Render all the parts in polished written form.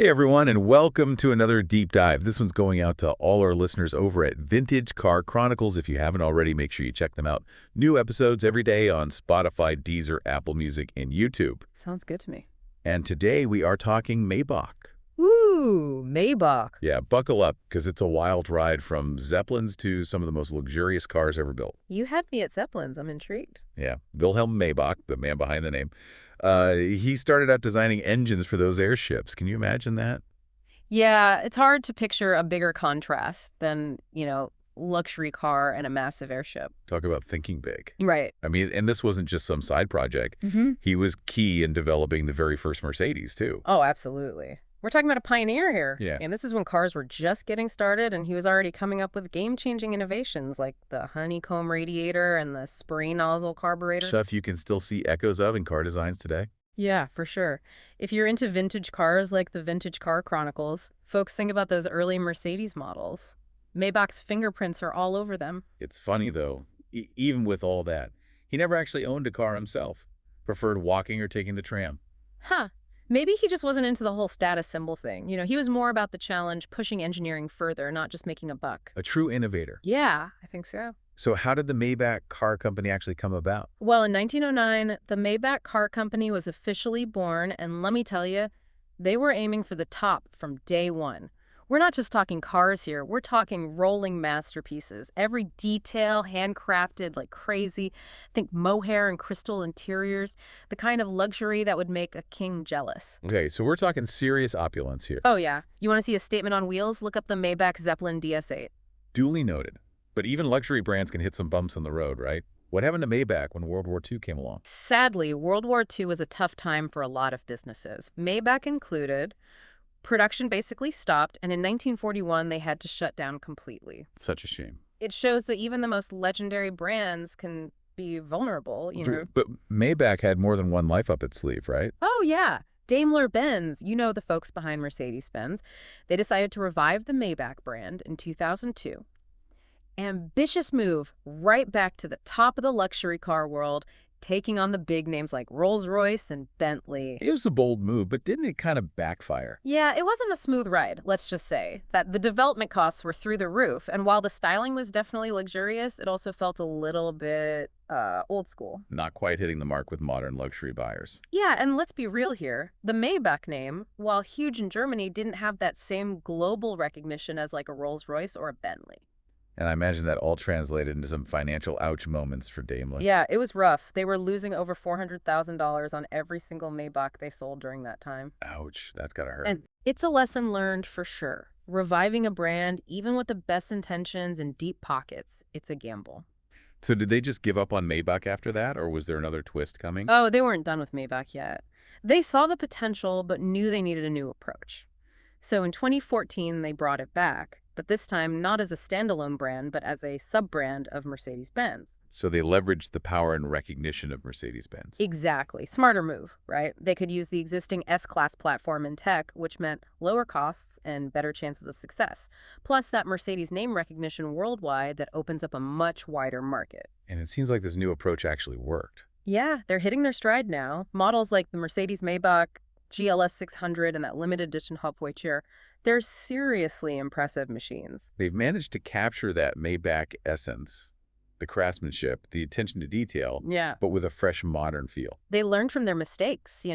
Hey everyone, and welcome to another deep dive. This one's going out to all our listeners over at Vintage Car Chronicles. If you haven't already, make sure you check them out. New episodes every day on Spotify, Deezer, Apple Music, and YouTube. Sounds good to me. And today we are talking Maybach. Ooh, Maybach. Yeah, buckle up, because it's a wild ride from Zeppelins to some of the most luxurious cars ever built. You had me at Zeppelin's. I'm intrigued. Yeah, Wilhelm Maybach, the man behind the name. He started out designing engines for those airships. Can you imagine that? Yeah, it's hard to picture a bigger contrast than, luxury car and a massive airship. Talk about thinking big. Right. I mean, and this wasn't just some side project. He was key in developing the very first Mercedes, too. Oh, absolutely. We're talking about a pioneer here. Yeah. And this is when cars were just getting started, and he was already coming up with game-changing innovations like the honeycomb radiator and the spray nozzle carburetor. Stuff you can still see echoes of in car designs today. Yeah, for sure. If you're into vintage cars like the Vintage Car Chronicles, folks think about those early Mercedes models. Maybach's fingerprints are all over them. It's funny, though, even with all that, he never actually owned a car himself. Preferred walking or taking the tram. Huh. Maybe he just wasn't into the whole status symbol thing. He was more about the challenge, pushing engineering further, not just making a buck. A true innovator. Yeah, I think so. So how did the Maybach car company actually come about? Well, in 1909, the Maybach Car Company was officially born, and let me tell you, they were aiming for the top from day one. We're not just talking cars here, we're talking rolling masterpieces. Every detail handcrafted like crazy. Think mohair and crystal interiors, the kind of luxury that would make a king jealous. Okay, so we're talking serious opulence here. Oh yeah, you want to see a statement on wheels? Look up the Maybach Zeppelin DS8. Duly noted. But even luxury brands can hit some bumps on the road, right? What happened to Maybach when World War II came along? Sadly, World War II was a tough time for a lot of businesses, Maybach included. Production basically stopped, and in 1941, they had to shut down completely. Such a shame. It shows that even the most legendary brands can be vulnerable, But Maybach had more than one life up its sleeve, right? Oh, yeah. Daimler-Benz, the folks behind Mercedes-Benz, they decided to revive the Maybach brand in 2002. Ambitious move, right back to the top of the luxury car world, taking on the big names like Rolls-Royce and Bentley. It was a bold move, but didn't it kind of backfire? Yeah, it wasn't a smooth ride, let's just say. That the development costs were through the roof, and while the styling was definitely luxurious, it also felt a little bit old school. Not quite hitting the mark with modern luxury buyers. Yeah, and let's be real here. The Maybach name, while huge in Germany, didn't have that same global recognition as like a Rolls-Royce or a Bentley. And I imagine that all translated into some financial ouch moments for Daimler. Yeah, it was rough. They were losing over $400,000 on every single Maybach they sold during that time. Ouch, that's gotta hurt. And it's a lesson learned for sure. Reviving a brand, even with the best intentions and deep pockets, it's a gamble. So did they just give up on Maybach after that, or was there another twist coming? Oh, they weren't done with Maybach yet. They saw the potential, but knew they needed a new approach. So in 2014, they brought it back, but this time not as a standalone brand, but as a sub-brand of Mercedes-Benz. So they leveraged the power and recognition of Mercedes-Benz. Exactly. Smarter move, right? They could use the existing S-Class platform and tech, which meant lower costs and better chances of success. Plus that Mercedes name recognition worldwide that opens up a much wider market. And it seems like this new approach actually worked. Yeah, they're hitting their stride now. Models like the Mercedes-Maybach GLS 600 and that limited edition Hauptvoiture, they're seriously impressive machines. They've managed to capture that Maybach essence, the craftsmanship, the attention to detail, Yeah. but with a fresh modern feel. They learned from their mistakes,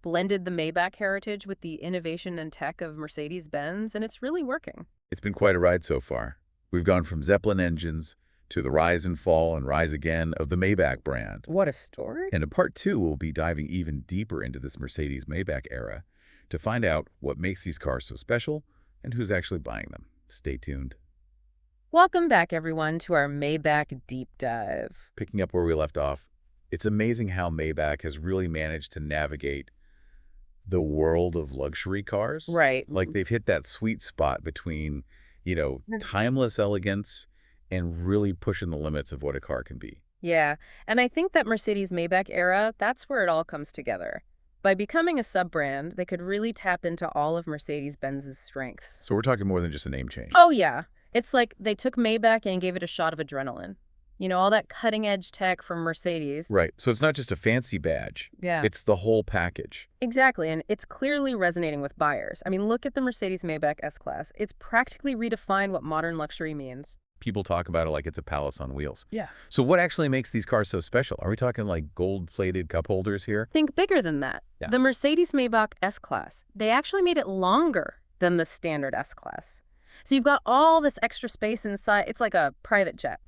blended the Maybach heritage with the innovation and tech of Mercedes-Benz, and it's really working. It's been quite a ride so far. We've gone from Zeppelin engines to the rise and fall and rise again of the Maybach brand. What a story. And in part 2, we'll be diving even deeper into this Mercedes-Maybach era to find out what makes these cars so special and who's actually buying them. Stay tuned. Welcome back, everyone, to our Maybach Deep Dive. Picking up where we left off, it's amazing how Maybach has really managed to navigate the world of luxury cars. Right. Like they've hit that sweet spot between, timeless elegance and really pushing the limits of what a car can be. Yeah, and I think that Mercedes-Maybach era, that's where it all comes together. By becoming a sub-brand, they could really tap into all of Mercedes-Benz's strengths. So we're talking more than just a name change. Oh, yeah. It's like they took Maybach and gave it a shot of adrenaline. You know, all that cutting-edge tech from Mercedes. Right. So it's not just a fancy badge. Yeah. It's the whole package. Exactly, and it's clearly resonating with buyers. I mean, look at the Mercedes-Maybach S-Class. It's practically redefined what modern luxury means. People talk about it like it's a palace on wheels. Yeah. So what actually makes these cars so special? Are we talking like gold-plated cup holders here? Think bigger than that. Yeah. The Mercedes-Maybach S-Class, they actually made it longer than the standard S-Class. So you've got all this extra space inside. It's like a private jet.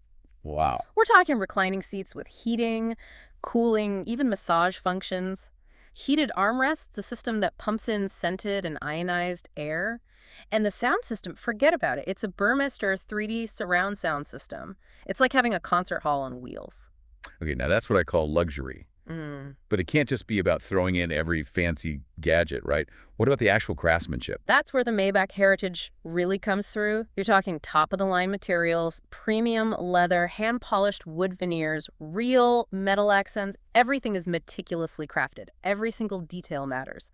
Wow. We're talking reclining seats with heating, cooling, even massage functions. Heated armrests, a system that pumps in scented and ionized air. And the sound system, forget about it. It's a Burmester 3D surround sound system. It's like having a concert hall on wheels. Okay, now that's what I call luxury. But it can't just be about throwing in every fancy gadget, right? What about the actual craftsmanship? That's where the Maybach heritage really comes through. You're talking top-of-the-line materials, premium leather, hand-polished wood veneers, real metal accents. Everything is meticulously crafted. Every single detail matters.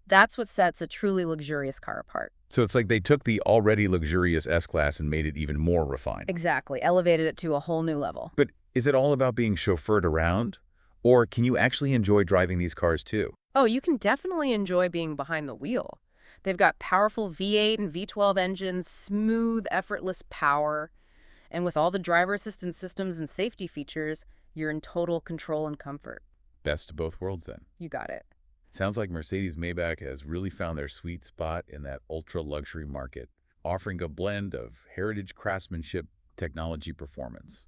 That's what sets a truly luxurious car apart. So it's like they took the already luxurious S-Class and made it even more refined. Exactly. Elevated it to a whole new level. But is it all about being chauffeured around? Or can you actually enjoy driving these cars too? Oh, you can definitely enjoy being behind the wheel. They've got powerful V8 and V12 engines, smooth, effortless power. And with all the driver assistance systems and safety features, you're in total control and comfort. Best of both worlds then. You got it. Sounds like Mercedes-Maybach has really found their sweet spot in that ultra-luxury market, offering a blend of heritage craftsmanship, technology, performance.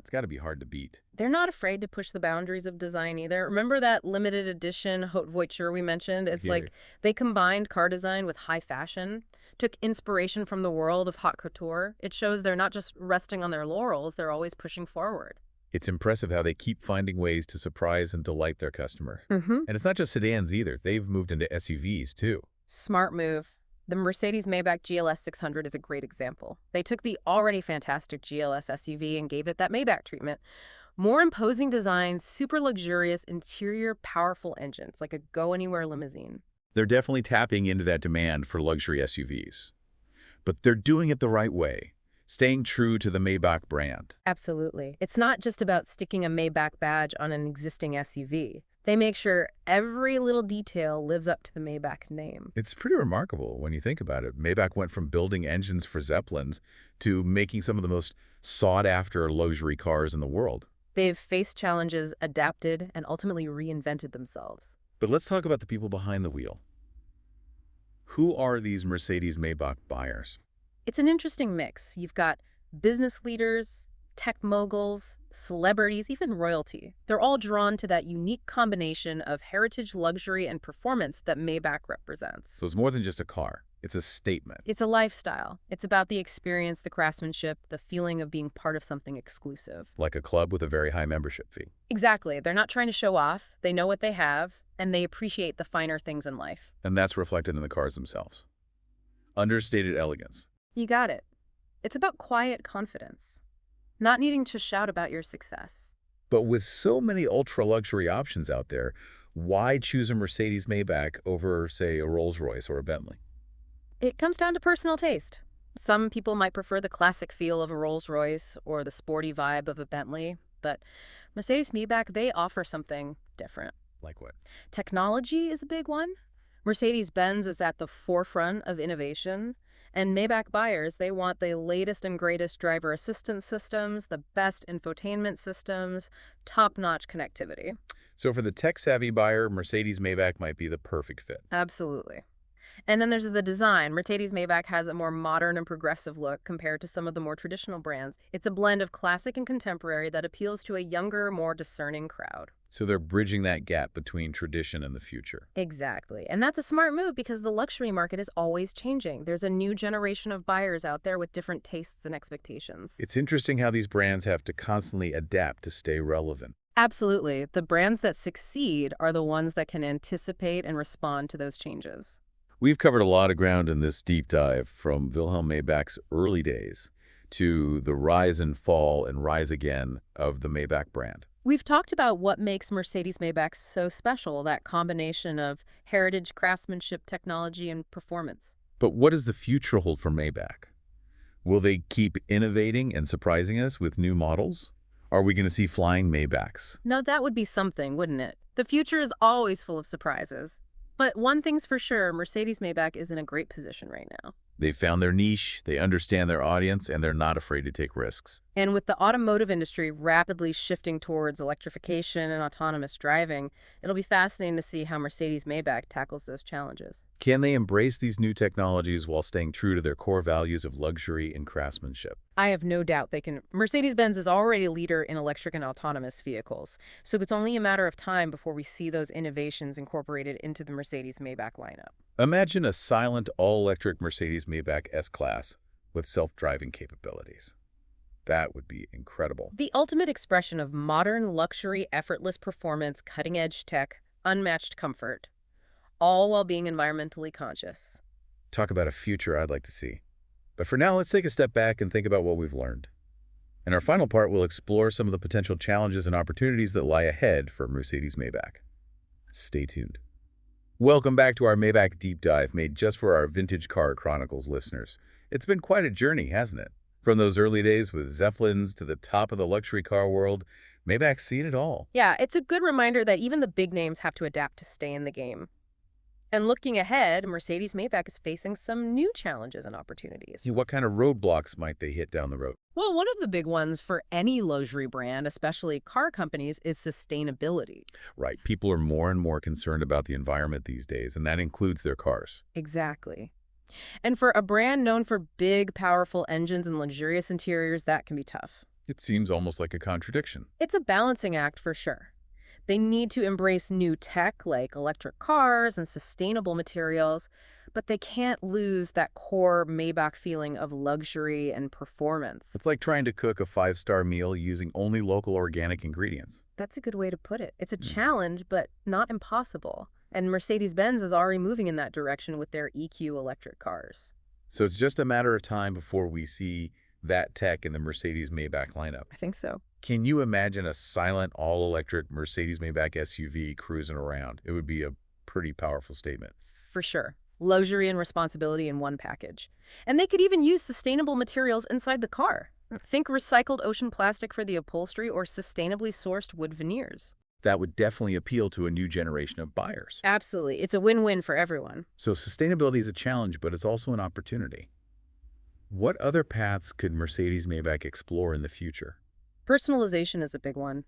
It's got to be hard to beat. They're not afraid to push the boundaries of design either. Remember that limited edition Haute Voiture we mentioned? It's like they combined car design with high fashion, took inspiration from the world of haute couture. It shows they're not just resting on their laurels, they're always pushing forward. It's impressive how they keep finding ways to surprise and delight their customer. And it's not just sedans either. They've moved into SUVs too. Smart move. The Mercedes-Maybach GLS 600 is a great example. They took the already fantastic GLS SUV and gave it that Maybach treatment. More imposing design, super luxurious interior, powerful engines, like a go-anywhere limousine. They're definitely tapping into that demand for luxury SUVs. But they're doing it the right way, staying true to the Maybach brand. Absolutely. It's not just about sticking a Maybach badge on an existing SUV. They make sure every little detail lives up to the Maybach name. It's pretty remarkable when you think about it. Maybach went from building engines for Zeppelins to making some of the most sought-after luxury cars in the world. They've faced challenges, adapted, and ultimately reinvented themselves. But let's talk about the people behind the wheel. Who are these Mercedes-Maybach buyers? It's an interesting mix. You've got business leaders, tech moguls, celebrities, even royalty. They're all drawn to that unique combination of heritage, luxury, and performance that Maybach represents. So it's more than just a car. It's a statement. It's a lifestyle. It's about the experience, the craftsmanship, the feeling of being part of something exclusive. Like a club with a very high membership fee. Exactly. They're not trying to show off. They know what they have, and they appreciate the finer things in life. And that's reflected in the cars themselves. Understated elegance. You got it. It's about quiet confidence. Not needing to shout about your success. But with so many ultra-luxury options out there, why choose a Mercedes-Maybach over, say, a Rolls-Royce or a Bentley? It comes down to personal taste. Some people might prefer the classic feel of a Rolls-Royce or the sporty vibe of a Bentley, but Mercedes-Maybach, they offer something different. Like what? Technology is a big one. Mercedes-Benz is at the forefront of innovation. And Maybach buyers, they want the latest and greatest driver assistance systems, the best infotainment systems, top-notch connectivity. So for the tech-savvy buyer, Mercedes-Maybach might be the perfect fit. Absolutely. And then there's the design. Mercedes-Maybach has a more modern and progressive look compared to some of the more traditional brands. It's a blend of classic and contemporary that appeals to a younger, more discerning crowd. So they're bridging that gap between tradition and the future. Exactly. And that's a smart move because the luxury market is always changing. There's a new generation of buyers out there with different tastes and expectations. It's interesting how these brands have to constantly adapt to stay relevant. Absolutely. The brands that succeed are the ones that can anticipate and respond to those changes. We've covered a lot of ground in this deep dive, from Wilhelm Maybach's early days to the rise and fall and rise again of the Maybach brand. We've talked about what makes Mercedes-Maybach so special, that combination of heritage, craftsmanship, technology, and performance. But what does the future hold for Maybach? Will they keep innovating and surprising us with new models? Are we going to see flying Maybachs? Now that would be something, wouldn't it? The future is always full of surprises. But one thing's for sure, Mercedes-Maybach is in a great position right now. They've found their niche, they understand their audience, and they're not afraid to take risks. And with the automotive industry rapidly shifting towards electrification and autonomous driving, it'll be fascinating to see how Mercedes-Maybach tackles those challenges. Can they embrace these new technologies while staying true to their core values of luxury and craftsmanship? I have no doubt they can. Mercedes-Benz is already a leader in electric and autonomous vehicles, so it's only a matter of time before we see those innovations incorporated into the Mercedes-Maybach lineup. Imagine a silent, all-electric Mercedes-Maybach S-Class with self-driving capabilities. That would be incredible. The ultimate expression of modern luxury, effortless performance, cutting-edge tech, unmatched comfort, all while being environmentally conscious. Talk about a future I'd like to see. But for now, let's take a step back and think about what we've learned. In our final part, we'll explore some of the potential challenges and opportunities that lie ahead for Mercedes-Maybach. Stay tuned. Welcome back to our Maybach Deep Dive made just for our Vintage Car Chronicles listeners. It's been quite a journey, hasn't it? From those early days with Zeppelins to the top of the luxury car world, Maybach's seen it all. Yeah, it's a good reminder that even the big names have to adapt to stay in the game. And looking ahead, Mercedes-Maybach is facing some new challenges and opportunities. See, what kind of roadblocks might they hit down the road? Well, one of the big ones for any luxury brand, especially car companies, is sustainability. Right, people are more and more concerned about the environment these days, and that includes their cars. Exactly. And for a brand known for big, powerful engines and luxurious interiors, that can be tough. It seems almost like a contradiction. It's a balancing act for sure. They need to embrace new tech like electric cars and sustainable materials, but they can't lose that core Maybach feeling of luxury and performance. It's like trying to cook a five-star meal using only local organic ingredients. That's a good way to put it. It's a challenge, but not impossible. And Mercedes-Benz is already moving in that direction with their EQ electric cars. So it's just a matter of time before we see that tech in the Mercedes-Maybach lineup. I think so. Can you imagine a silent, all-electric Mercedes-Maybach SUV cruising around? It would be a pretty powerful statement. For sure. Luxury and responsibility in one package. And they could even use sustainable materials inside the car. Think recycled ocean plastic for the upholstery or sustainably sourced wood veneers. That would definitely appeal to a new generation of buyers. Absolutely. It's a win-win for everyone. So sustainability is a challenge, but it's also an opportunity. What other paths could Mercedes-Maybach explore in the future? Personalization is a big one.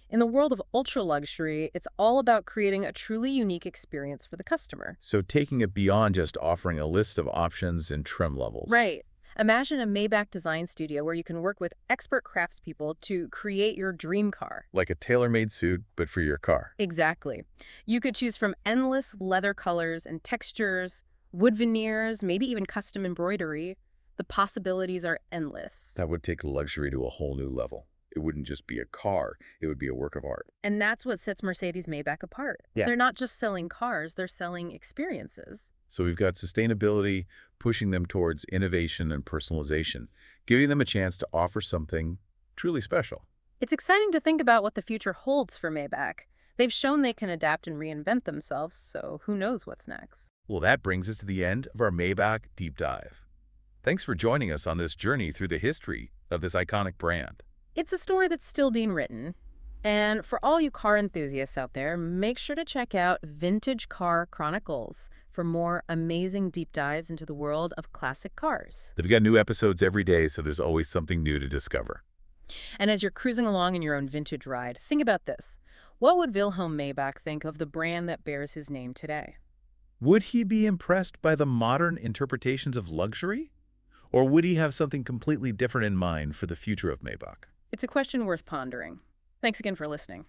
In the world of ultra-luxury, it's all about creating a truly unique experience for the customer. So taking it beyond just offering a list of options and trim levels. Right. Imagine a Maybach design studio where you can work with expert craftspeople to create your dream car. Like a tailor-made suit, but for your car. Exactly. You could choose from endless leather colors and textures, wood veneers, maybe even custom embroidery. The possibilities are endless. That would take luxury to a whole new level. It wouldn't just be a car, it would be a work of art. And that's what sets Mercedes-Maybach apart. Yeah. They're not just selling cars, they're selling experiences. So we've got sustainability pushing them towards innovation and personalization, giving them a chance to offer something truly special. It's exciting to think about what the future holds for Maybach. They've shown they can adapt and reinvent themselves, so who knows what's next. Well, that brings us to the end of our Maybach Deep Dive. Thanks for joining us on this journey through the history of this iconic brand. It's a story that's still being written. And for all you car enthusiasts out there, make sure to check out Vintage Car Chronicles for more amazing deep dives into the world of classic cars. They've got new episodes every day, so there's always something new to discover. And as you're cruising along in your own vintage ride, think about this. What would Wilhelm Maybach think of the brand that bears his name today? Would he be impressed by the modern interpretations of luxury? Or would he have something completely different in mind for the future of Maybach? It's a question worth pondering. Thanks again for listening.